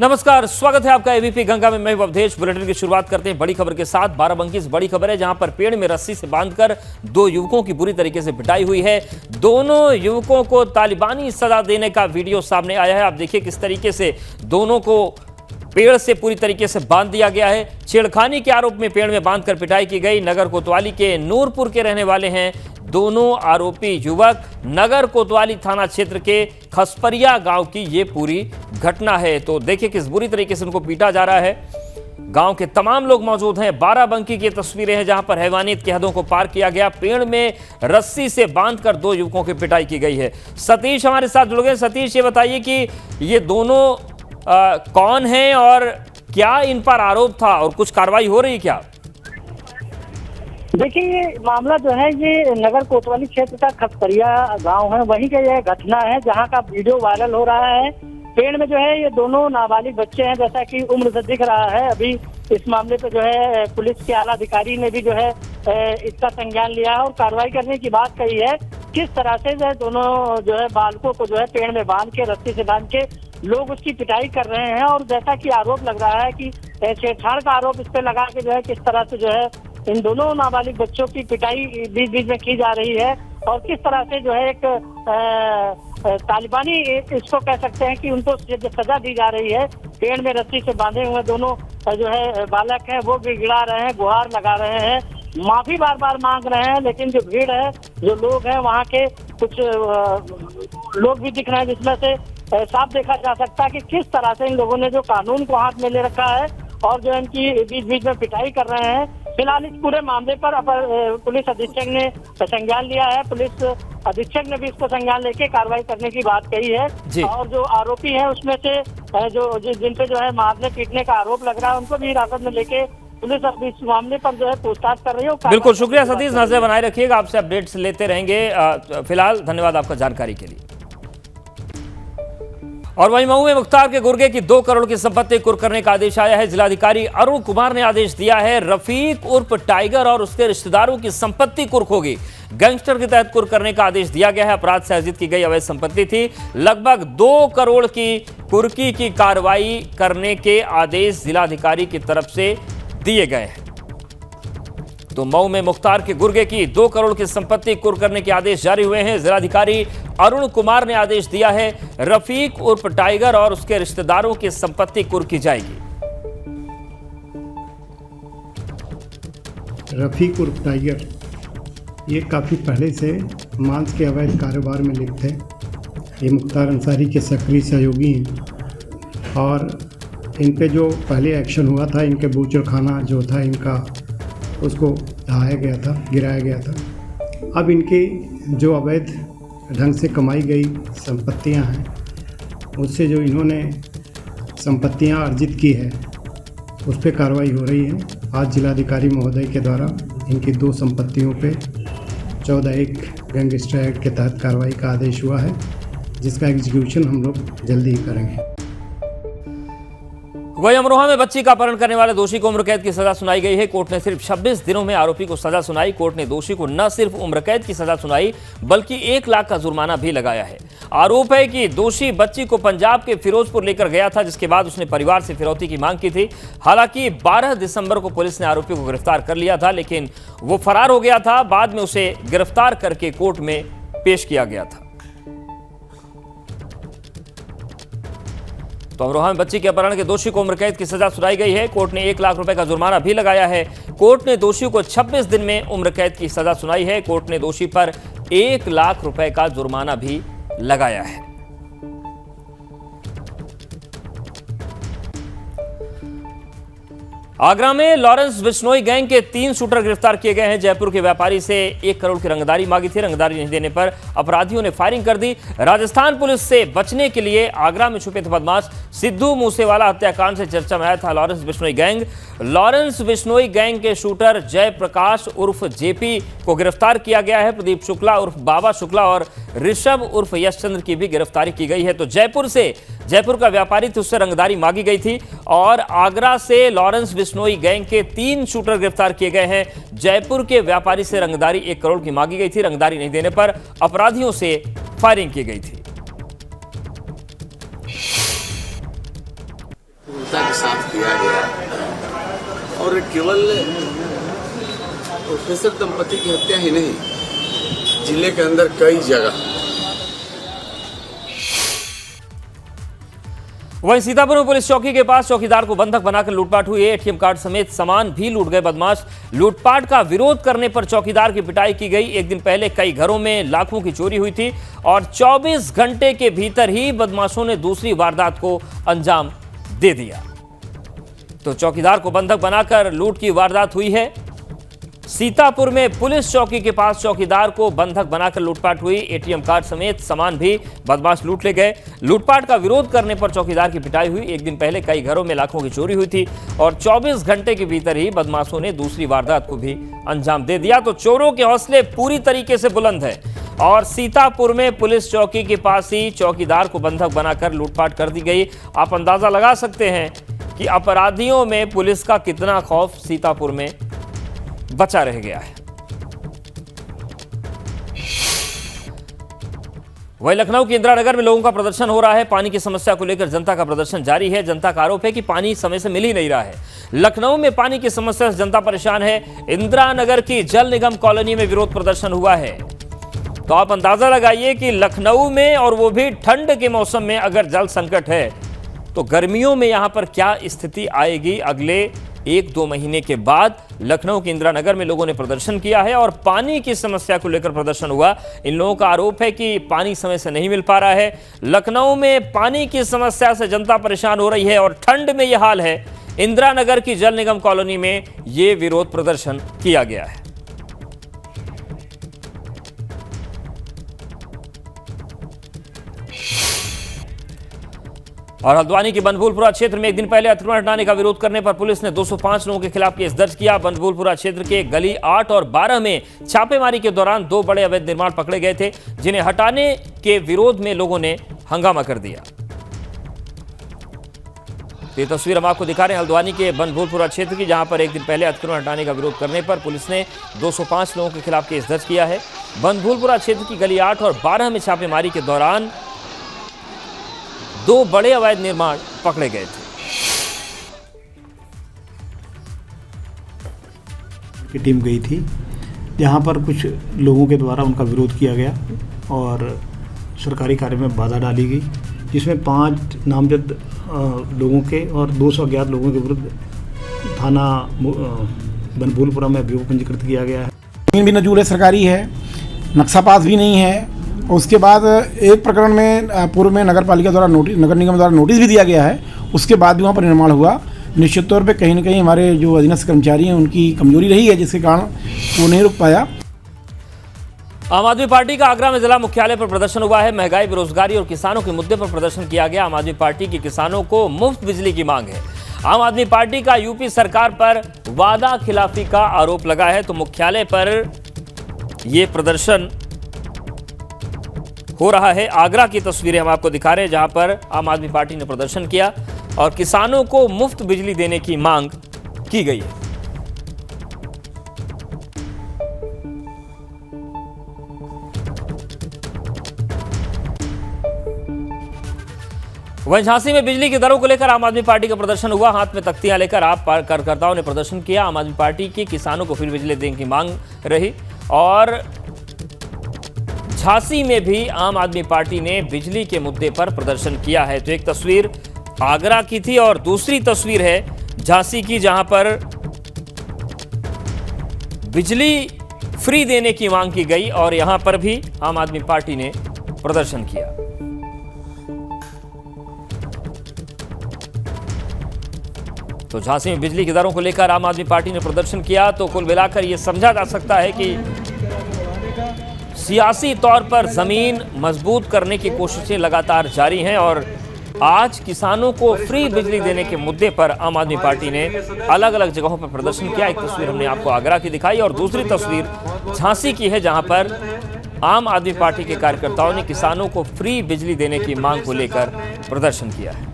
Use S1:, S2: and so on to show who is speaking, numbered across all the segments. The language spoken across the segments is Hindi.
S1: नमस्कार, स्वागत है आपका एबीपी गंगा में। मैं अवधेश। बुलेटिन की शुरुआत करते हैं बड़ी खबर के साथ। बाराबंकी से बड़ी खबर है, जहां पर पेड़ में रस्सी से बांधकर दो युवकों की बुरी तरीके से पिटाई हुई है। दोनों युवकों को तालिबानी सजा देने का वीडियो सामने आया है। आप देखिए किस तरीके से दोनों को पेड़ से पूरी तरीके से बांध दिया गया है। छेड़खानी के आरोप में पेड़ में बांधकर पिटाई की गई। नगर कोतवाली के नूरपुर के रहने वाले हैं दोनों आरोपी युवक। नगर कोतवाली थाना क्षेत्र के खसपरिया गांव की ये पूरी घटना है। तो देखिए किस बुरी तरीके से उनको पीटा जा रहा है। गांव के तमाम लोग मौजूद हैं। बाराबंकी की तस्वीरें हैं, जहां पर हैवानियत की हदों को पार किया गया। पेड़ में रस्सी से बांधकर दो युवकों की पिटाई की गई है। सतीश हमारे साथ जुड़ गए। सतीश, ये बताइए कि ये दोनों कौन हैं और क्या इन पर आरोप था और कुछ कार्रवाई हो रही क्या?
S2: देखिए, ये मामला जो है ये नगर कोतवाली क्षेत्र का खसपरिया गांव है, वहीं का यह घटना है जहां का वीडियो वायरल हो रहा है। पेड़ में जो है ये दोनों नाबालिग बच्चे हैं, जैसा कि उम्र से दिख रहा है। अभी इस मामले पे जो है पुलिस के आला अधिकारी ने भी जो है इसका संज्ञान लिया है और कार्रवाई करने की बात कही है। किस तरह से जो है दोनों जो है बालकों को जो है पेड़ में बांध के, रस्सी से बांध के लोग उसकी पिटाई कर रहे हैं। और जैसा कि आरोप लग रहा है कि छेड़छाड़ का आरोप इस पे लगा के जो है किस तरह से जो है इन दोनों नाबालिग बच्चों की पिटाई बीच बीच में की जा रही है। और किस तरह से जो है एक तालिबानी इसको कह सकते हैं कि उनको सजा दी जा रही है। पेड़ में रस्सी से बांधे हुए दोनों जो है बालक हैं वो गिड़गिड़ा रहे हैं, गुहार लगा रहे हैं, माफी बार बार मांग रहे हैं। लेकिन जो भीड़ है, जो लोग हैं, वहाँ के कुछ लोग भी दिख रहे हैं, जिसमें से साफ देखा जा सकता है कि किस तरह से इन लोगों ने जो कानून को हाथ में ले रखा है और जो इनकी बीच बीच में पिटाई कर रहे हैं। फिलहाल इस पूरे मामले पर पुलिस अधीक्षक ने संज्ञान लिया है। पुलिस अधीक्षक ने भी इसको संज्ञान लेके कार्रवाई करने की बात कही है। और जो आरोपी हैं उसमें से जिन पे जो है मारने पीटने का आरोप लग रहा है, उनको भी हिरासत में लेके पुलिस अब इस मामले पर जो है पूछताछ कर रही है।
S1: बिल्कुल, शुक्रिया सतीश। नजर बनाए रखिएगा, आपसे अपडेट्स लेते रहेंगे। फिलहाल धन्यवाद आपका जानकारी के लिए। और वहीं मऊ में मुख्तार के गुर्गे की 2 करोड़ की संपत्ति कुर्क करने का आदेश आया है। जिलाधिकारी अरुण कुमार ने आदेश दिया है, रफीक उर्फ टाइगर और उसके रिश्तेदारों की संपत्ति कुर्क होगी। गैंगस्टर के तहत कुर्क करने का आदेश दिया गया है। अपराध से अर्जित की गई अवैध संपत्ति थी। लगभग 2 करोड़ की कुर्की की कार्रवाई करने के आदेश जिलाधिकारी की तरफ से दिए गए हैं। तो मऊ में मुख्तार के गुर्गे की 2 करोड़ की संपत्ति कुर्क करने के आदेश जारी हुए हैं। जिलाधिकारी अरुण कुमार ने आदेश दिया है, रफीक उर्फ टाइगर और उसके रिश्तेदारों की संपत्ति कुर्क की जाएगी।
S3: रफीक उर्फ टाइगर ये काफ़ी पहले से मांस के अवैध कारोबार में लिप्त है। ये मुख्तार अंसारी के सक्रिय सहयोगी हैं और इन पे जो पहले एक्शन हुआ था, इनके बूचर खाना जो था इनका, उसको ढहाया गया था, गिराया गया था। अब इनके जो अवैध ढंग से कमाई गई संपत्तियां हैं, उससे जो इन्होंने संपत्तियां अर्जित की है, उस पर कार्रवाई हो रही है। आज जिलाधिकारी महोदय के द्वारा इनकी 2 संपत्तियों पे 14(1) गैंगस्टर एक्ट के तहत कार्रवाई का आदेश हुआ है, जिसका एग्जीक्यूशन हम लोग जल्दी ही करेंगे।
S1: वहीं अमरोहा में बच्ची का अपहरण करने वाले दोषी को उम्र कैद की सजा सुनाई गई है। कोर्ट ने सिर्फ 26 दिनों में आरोपी को सजा सुनाई। कोर्ट ने दोषी को न सिर्फ उम्र कैद की सजा सुनाई, बल्कि 1 लाख का जुर्माना भी लगाया है। आरोप है कि दोषी बच्ची को पंजाब के फिरोजपुर लेकर गया था, जिसके बाद उसने परिवार से फिरौती की मांग की थी। हालांकि 12 दिसंबर को पुलिस ने आरोपी को गिरफ्तार कर लिया था, लेकिन वो फरार हो गया था। बाद में उसे गिरफ्तार करके कोर्ट में पेश किया गया था। तो अमरोहा में बच्ची के अपहरण के दोषी को उम्र कैद की सजा सुनाई गई है। कोर्ट ने 1 लाख रुपए का जुर्माना भी लगाया है। कोर्ट ने दोषी को 26 दिन में उम्र कैद की सजा सुनाई है। कोर्ट ने दोषी पर 1 लाख रुपए का जुर्माना भी लगाया है। आगरा में लॉरेंस बिश्नोई गैंग के 3 शूटर गिरफ्तार किए गए हैं। जयपुर के व्यापारी से 1 करोड़ की रंगदारी मांगी थी। रंगदारी नहीं देने पर अपराधियों ने फायरिंग कर दी। राजस्थान पुलिस से बचने के लिए आगरा में छुपे थे बदमाश। सिद्धू मूसेवाला हत्याकांड से चर्चा में आया था Lawrence Bishnoi gang. Lawrence Bishnoi gang के शूटर जयप्रकाश उर्फ जेपी को गिरफ्तार किया गया है। प्रदीप शुक्ला उर्फ बाबा शुक्ला और ऋषभ उर्फ यशचंद्र की भी गिरफ्तारी की गई है। तो जयपुर का व्यापारी थी, उससे रंगदारी मांगी गई थी। और आगरा से लॉरेंस बिश्नोई गैंग के 3 शूटर गिरफ्तार किए गए हैं। जयपुर के व्यापारी से रंगदारी 1 करोड़ की मांगी गई थी। रंगदारी नहीं देने पर अपराधियों से फायरिंग की गई थी।
S4: किया गया और केवल प्रोफेसर दंपति की हत्या ही नहीं, जिले के अंदर कई जगह।
S1: वहीं सीतापुर में पुलिस चौकी के पास चौकीदार को बंधक बनाकर लूटपाट हुई। एटीएम कार्ड समेत सामान भी लूट गए बदमाश। लूटपाट का विरोध करने पर चौकीदार की पिटाई की गई। एक दिन पहले कई घरों में लाखों की चोरी हुई थी और 24 घंटे के भीतर ही बदमाशों ने दूसरी वारदात को अंजाम दे दिया। तो चौकीदार को बंधक बनाकर लूट की वारदात हुई है। सीतापुर में पुलिस चौकी के पास चौकीदार को बंधक बनाकर लूटपाट हुई। एटीएम कार्ड समेत सामान भी बदमाश लूट ले गए। लूटपाट का विरोध करने पर चौकीदार की पिटाई हुई। एक दिन पहले कई घरों में लाखों की चोरी हुई थी और 24 घंटे के भीतर ही बदमाशों ने दूसरी वारदात को भी अंजाम दे दिया। तो चोरों के हौसले पूरी तरीके से बुलंद है और सीतापुर में पुलिस चौकी के पास ही चौकीदार को बंधक बनाकर लूटपाट कर दी गई। आप अंदाजा लगा सकते हैं कि अपराधियों में पुलिस का कितना खौफ सीतापुर में बचा रह गया है। वहीं लखनऊ के इंदिरा नगर में लोगों का प्रदर्शन हो रहा है। पानी की समस्या को लेकर जनता का प्रदर्शन जारी है। जनता का आरोप है कि पानी समय से मिल ही नहीं रहा है। लखनऊ में पानी की समस्या से जनता परेशान है। इंदिरा नगर की जल निगम कॉलोनी में विरोध प्रदर्शन हुआ है। तो आप अंदाजा लगाइए कि लखनऊ में, और वो भी ठंड के मौसम में, अगर जल संकट है तो गर्मियों में यहां पर क्या स्थिति आएगी। अगले 1-2 महीने के बाद लखनऊ के इंदिरा नगर में लोगों ने प्रदर्शन किया है और पानी की समस्या को लेकर प्रदर्शन हुआ। इन लोगों का आरोप है कि पानी समय से नहीं मिल पा रहा है। लखनऊ में पानी की समस्या से जनता परेशान हो रही है और ठंड में यह हाल है। इंदिरा नगर की जल निगम कॉलोनी में यह विरोध प्रदर्शन किया गया है। और हल्द्वानी के बनभूलपुरा क्षेत्र में एक दिन पहले अतिक्रमण हटाने का विरोध करने पर पुलिस ने 205 लोगों के खिलाफ केस दर्ज किया। बनभूलपुरा क्षेत्र के गली 8 और 12 में छापेमारी के दौरान 2 बड़े अवैध निर्माण पकड़े गए थे, जिन्हें हटाने के विरोध में लोगों ने हंगामा कर दिया। ये तस्वीर हम आपको दिखा रहे हैं हल्द्वानी के बनभूलपुरा क्षेत्र की, जहां पर एक दिन पहले अतिक्रमण हटाने का विरोध करने पर पुलिस ने 205 लोगों के खिलाफ केस दर्ज किया है। बनभूलपुरा क्षेत्र की गली 8 और 12 में छापेमारी के दौरान 2 बड़े अवैध निर्माण पकड़े गए थे।
S5: की टीम गई थी, जहां पर कुछ लोगों के द्वारा उनका विरोध किया गया और सरकारी कार्य में बाधा डाली गई, जिसमें 5 नामजद लोगों के और 200 अज्ञात लोगों के विरुद्ध थाना बनभूलपुरा में अभियोग पंजीकृत किया गया है।
S6: जमीन भी नजूल है, सरकारी है, नक्शा पास भी नहीं है। उसके बाद एक प्रकरण में पूर्व में नगर पालिका द्वारा नगर निगम द्वारा नोटिस भी दिया गया है, उसके बाद भी वहाँ पर निर्माण हुआ। निश्चित तौर पे कहीं ना कहीं हमारे जो अधीनस्थ कर्मचारी हैं उनकी कमजोरी रही है, जिसके कारण वो नहीं रुक पाया।
S1: आम आदमी पार्टी का आगरा में जिला मुख्यालय पर प्रदर्शन हुआ है। महंगाई, बेरोजगारी और किसानों के मुद्दे पर प्रदर्शन किया गया। आम आदमी पार्टी की किसानों को मुफ्त बिजली की मांग है। आम आदमी पार्टी का यूपी सरकार पर वादा खिलाफी का आरोप लगा है। तो मुख्यालय पर यह प्रदर्शन हो रहा है। आगरा की तस्वीरें हम आपको दिखा रहे हैं, जहां पर आम आदमी पार्टी ने प्रदर्शन किया और किसानों को मुफ्त बिजली देने की मांग की गई है। वहीं झांसी में बिजली की दरों को लेकर आम आदमी पार्टी का प्रदर्शन हुआ। हाथ में तख्तियां लेकर आप कार्यकर्ताओं ने प्रदर्शन किया। आम आदमी पार्टी की किसानों को फिर बिजली देने की मांग रही और झांसी में भी आम आदमी पार्टी ने बिजली के मुद्दे पर प्रदर्शन किया है। तो एक तस्वीर आगरा की थी और दूसरी तस्वीर है झांसी की, जहां पर बिजली फ्री देने की मांग की गई और यहां पर भी आम आदमी पार्टी ने प्रदर्शन किया। तो झांसी में बिजली की दरों को लेकर आम आदमी पार्टी ने प्रदर्शन किया। तो कुल मिलाकर यह समझा जा सकता है कि सियासी तौर पर जमीन मजबूत करने की कोशिशें लगातार जारी हैं और आज किसानों को फ्री बिजली देने के मुद्दे पर आम आदमी पार्टी ने अलग अलग जगहों पर प्रदर्शन किया। एक तस्वीर हमने आपको आगरा की दिखाई और दूसरी तस्वीर झांसी की है, जहां पर आम आदमी पार्टी के कार्यकर्ताओं ने किसानों को फ्री बिजली देने की मांग को लेकर प्रदर्शन किया है।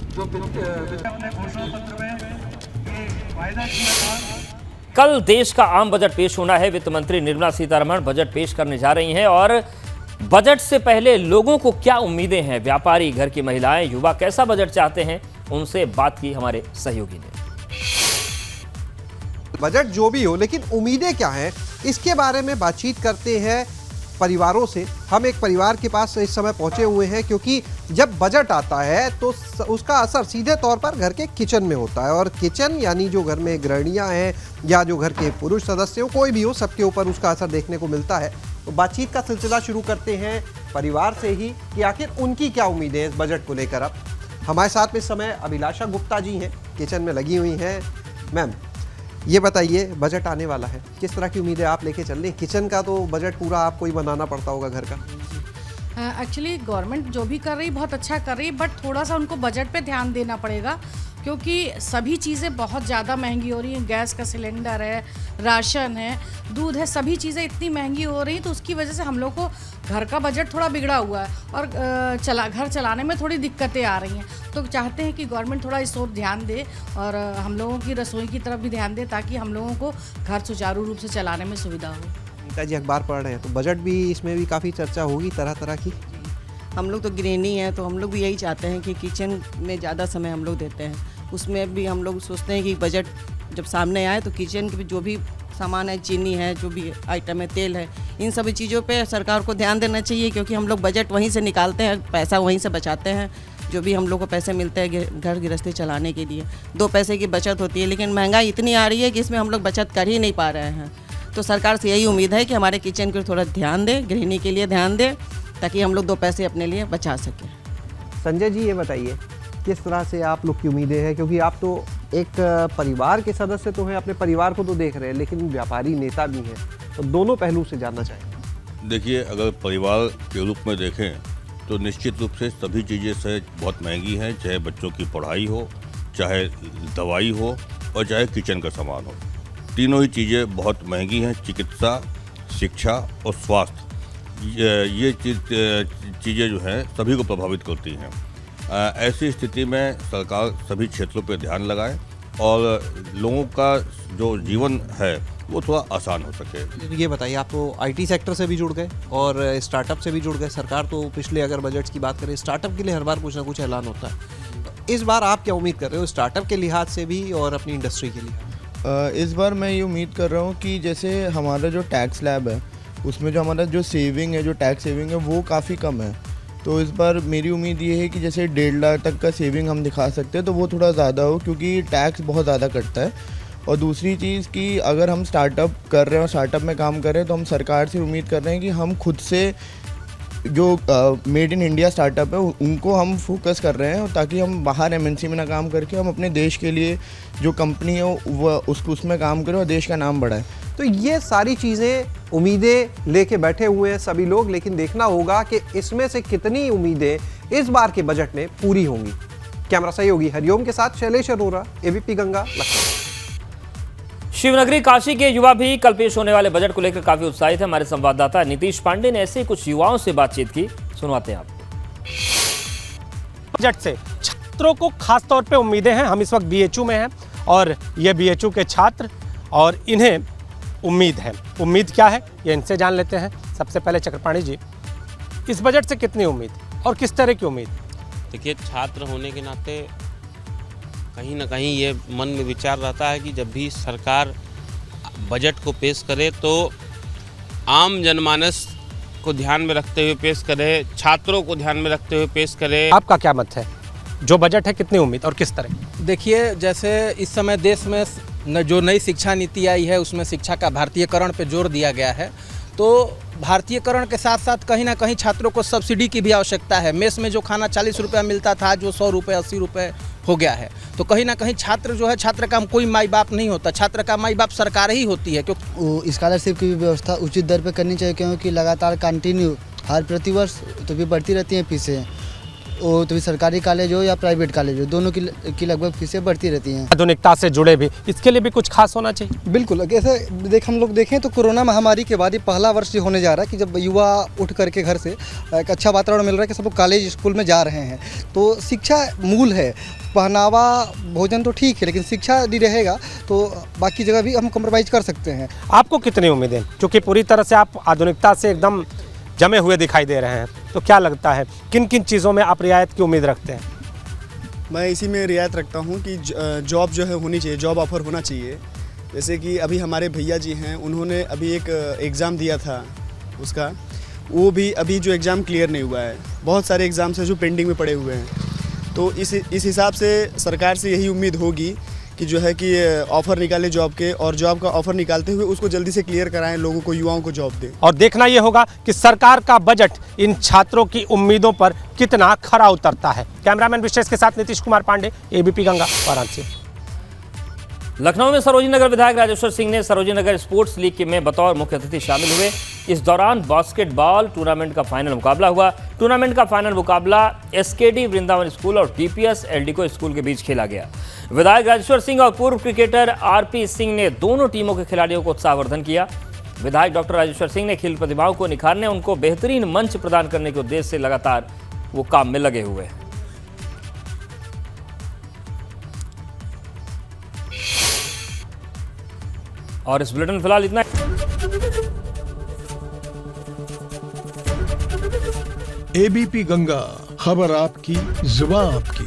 S1: कल देश का आम बजट पेश होना है। वित्त मंत्री निर्मला सीतारमण बजट पेश करने जा रही हैं और बजट से पहले लोगों को क्या उम्मीदें हैं, व्यापारी, घर की महिलाएं, युवा कैसा बजट चाहते हैं, उनसे बात की हमारे सहयोगी ने।
S7: बजट जो भी हो, लेकिन उम्मीदें क्या हैं, इसके बारे में बातचीत करते हैं परिवारों से। हम एक परिवार के पास इस समय पहुंचे हुए हैं, क्योंकि जब बजट आता है तो उसका असर सीधे तौर पर घर के किचन में होता है, और किचन यानी जो घर में गृहिणियां हैं या जो घर के पुरुष सदस्य हो, कोई भी हो, सबके ऊपर उसका असर देखने को मिलता है। तो बातचीत का सिलसिला शुरू करते हैं परिवार से ही कि आखिर उनकी क्या उम्मीदें हैं इस बजट को लेकर। अब हमारे साथ में इस समय अभिलाषा गुप्ता जी हैं, किचन में लगी हुई हैं। मैम, ये बताइए, बजट आने वाला है, किस तरह की उम्मीदें आप लेके चल रही हैं? किचन का तो बजट पूरा आपको ही बनाना पड़ता होगा घर का।
S8: एक्चुअली गवर्नमेंट जो भी कर रही बहुत अच्छा कर रही, बट थोड़ा सा उनको बजट पे ध्यान देना पड़ेगा, क्योंकि सभी चीज़ें बहुत ज़्यादा महंगी हो रही हैं। गैस का सिलेंडर है, राशन है, दूध है, सभी चीज़ें इतनी महंगी हो रही हैं, तो उसकी वजह से हम लोग को घर का बजट थोड़ा बिगड़ा हुआ है और घर चलाने में थोड़ी दिक्कतें आ रही हैं। तो चाहते हैं कि गवर्नमेंट थोड़ा इस ओर ध्यान दे और हम लोगों की रसोई की तरफ भी ध्यान दे, ताकि हम लोगों को घर सुचारू रूप से चलाने में सुविधा हो।
S7: नेताजी अखबार पढ़ रहे हैं तो बजट भी, इसमें भी काफ़ी चर्चा होगी तरह तरह की।
S9: हम लोग तो गृहिणी हैं, तो हम लोग भी यही चाहते हैं कि किचन में ज़्यादा समय हम लोग देते हैं। उसमें भी हम लोग सोचते हैं कि बजट जब सामने आए तो किचन के जो भी सामान है, चीनी है, जो भी आइटम है, तेल है, इन सभी चीज़ों पे सरकार को ध्यान देना चाहिए, क्योंकि हम लोग बजट वहीं से निकालते हैं, पैसा वहीं से बचाते हैं। जो भी हम लोग को पैसे मिलते हैं घर गृहस्थी चलाने के लिए, 2 पैसे की बचत होती है, लेकिन महंगाई इतनी आ रही है कि इसमें हम लोग बचत कर ही नहीं पा रहे हैं। तो सरकार से यही उम्मीद है कि हमारे किचन को थोड़ा ध्यान दे, गृहिणी के लिए ध्यान दे, ताकि हम लोग 2 पैसे अपने लिए बचा सकें।
S7: संजय जी, ये बताइए किस तरह से आप लोग की उम्मीदें हैं, क्योंकि आप तो एक परिवार के सदस्य तो हैं, अपने परिवार को तो देख रहे हैं, लेकिन व्यापारी नेता भी हैं, तो दोनों पहलू से जानना चाहेंगे।
S10: देखिए, अगर परिवार के रूप में देखें तो निश्चित रूप से सभी चीज़ें से बहुत महंगी हैं, चाहे बच्चों की पढ़ाई हो, चाहे दवाई हो और चाहे किचन का सामान हो। तीनों ही चीज़ें बहुत महंगी हैं। चिकित्सा, शिक्षा और स्वास्थ्य, ये चीज़ें जो हैं सभी को प्रभावित करती हैं। ऐसी स्थिति में सरकार सभी क्षेत्रों पर ध्यान लगाए और लोगों का जो जीवन है वो थोड़ा आसान हो सके।
S7: ये बताइए, आप तो आईटी सेक्टर से भी जुड़ गए और स्टार्टअप से भी जुड़ गए। सरकार तो पिछले अगर बजट की बात करें, स्टार्टअप के लिए हर बार कुछ ना कुछ ऐलान होता है। तो इस बार आप क्या उम्मीद कर रहे हो, स्टार्टअप के लिहाज से भी और अपनी इंडस्ट्री के लिए?
S11: इस बार मैं ये उम्मीद कर रहा हूँ कि जैसे हमारा जो टैक्स स्लैब है, उसमें जो हमारा जो सेविंग है, जो टैक्स सेविंग है, वो काफ़ी कम है। तो इस बार मेरी उम्मीद ये है कि जैसे 1.5 लाख तक का सेविंग हम दिखा सकते हैं, तो वो थोड़ा ज़्यादा हो, क्योंकि टैक्स बहुत ज़्यादा कटता है। और दूसरी चीज़ कि अगर हम स्टार्टअप कर रहे हैं और स्टार्टअप में काम कर रहे हैं, तो हम सरकार से उम्मीद कर रहे हैं कि हम खुद से जो मेड इन इंडिया स्टार्टअप है उनको हम फोकस कर रहे हैं, ताकि हम बाहर एमएनसी में ना काम करके हम अपने देश के लिए जो कंपनी है वो उसमें काम करें और देश का नाम बढ़ाए।
S7: तो ये सारी चीज़ें, उम्मीदें लेके बैठे हुए हैं सभी लोग, लेकिन देखना होगा कि इसमें से कितनी उम्मीदें इस बार के बजट में पूरी होंगी। कैमरा सहयोगी हरिओम के साथ शैलेश अरोरा, एबीपी गंगा, लखनऊ।
S1: शिवनगरी काशी के युवा भी कल पेश होने वाले बजट को लेकर काफी उत्साहित है। हमारे संवाददाता नीतीश पांडे ने ऐसे कुछ युवाओं से बातचीत की, सुनवाते हैं आपको।
S12: बजट से छात्रों को खास तौर पे उम्मीदें हैं। हम इस वक्त बीएचयू में हैं और ये बीएचयू के छात्र, और इन्हें उम्मीद है। उम्मीद क्या है ये इनसे जान लेते हैं। सबसे पहले चक्रपाणी जी, इस बजट से कितनी उम्मीद और किस तरह की उम्मीद?
S13: देखिए, छात्र होने के नाते कहीं ना कहीं ये मन में विचार रहता है कि जब भी सरकार बजट को पेश करे तो आम जनमानस को ध्यान में रखते हुए पेश करे, छात्रों को ध्यान में रखते हुए पेश करे।
S12: आपका क्या मत है, जो बजट है कितनी उम्मीद और किस तरह?
S14: देखिए, जैसे इस समय देश में जो नई शिक्षा नीति आई है उसमें शिक्षा का भारतीयकरण पे जोर दिया गया है। तो भारतीयकरण के साथ साथ कहीं ना कहीं छात्रों को सब्सिडी की भी आवश्यकता है। मेस में जो खाना 40 रुपये मिलता था, जो 100 रुपये 80 रुपये हो गया है। तो कहीं ना कहीं छात्र जो है, छात्र का कोई माई बाप नहीं होता, छात्र का माई बाप सरकार ही होती है।
S15: क्योंकि स्कॉलरशिप की भी व्यवस्था उचित दर पे करनी चाहिए, क्योंकि लगातार कंटिन्यू हर प्रतिवर्ष तो भी बढ़ती रहती हैं फीसें। वो तो भी सरकारी कॉलेज हो या प्राइवेट कॉलेज हो, दोनों की लगभग फीसें बढ़ती रहती हैं।
S12: आधुनिकता से जुड़े भी, इसके लिए भी कुछ खास होना चाहिए।
S16: बिल्कुल, ऐसे हम लोग देखें तो कोरोना महामारी के बाद ये पहला वर्ष होने जा रहा है कि जब युवा उठ करके घर से एक अच्छा वातावरण मिल रहा है कि सब लोग कॉलेज स्कूल में जा रहे हैं। तो शिक्षा मूल है, पहनावा भोजन तो ठीक है, लेकिन शिक्षा यदि रहेगा तो बाकी जगह भी हम कॉम्प्रोमाइज़ कर सकते हैं।
S12: आपको कितनी उम्मीदें, क्योंकि पूरी तरह से आप आधुनिकता से एकदम जमे हुए दिखाई दे रहे हैं, तो क्या लगता है किन किन चीज़ों में आप रियायत की उम्मीद रखते हैं?
S17: मैं इसी में रियायत रखता हूँ कि जॉब जो है होनी चाहिए, जॉब ऑफर होना चाहिए, जैसे कि अभी हमारे भैया जी हैं, उन्होंने अभी एक एग्ज़ाम दिया था, उसका वो भी अभी जो एग्ज़ाम क्लियर नहीं हुआ है। बहुत सारे एग्ज़ाम्स हैं जो पेंडिंग में पड़े हुए हैं। तो इस हिसाब से सरकार से यही उम्मीद होगी कि जो है कि ऑफ़र निकाले जॉब के, और जॉब का ऑफ़र निकालते हुए उसको जल्दी से क्लियर कराएं, लोगों को, युवाओं को जॉब दें।
S12: और देखना ये होगा कि सरकार का बजट इन छात्रों की उम्मीदों पर कितना खरा उतरता है। कैमरामैन विशेष के साथ नीतीश कुमार पांडे, एबीपी गंगा, वाराणसी।
S1: लखनऊ में सरोजिनी नगर विधायक राजेश्वर सिंह ने सरोजिनी नगर स्पोर्ट्स लीग में बतौर मुख्य अतिथि शामिल हुए। इस दौरान बास्केटबॉल टूर्नामेंट का फाइनल मुकाबला हुआ। टूर्नामेंट का फाइनल मुकाबला एसकेडी वृंदावन स्कूल और टीपीएस एलडीको स्कूल के बीच खेला गया। विधायक राजेश्वर सिंह और पूर्व क्रिकेटर आरपी सिंह ने दोनों टीमों के खिलाड़ियों को उत्साहवर्धन किया। विधायक डॉक्टर राजेश्वर सिंह ने खेल प्रतिभाओं को निखारने, उनको बेहतरीन मंच प्रदान करने के उद्देश्य से लगातार वो काम में लगे हुए हैं। और इस बुलेटिन में फिलहाल इतना।
S18: एबीपी गंगा, खबर आपकी, जुबान आपकी।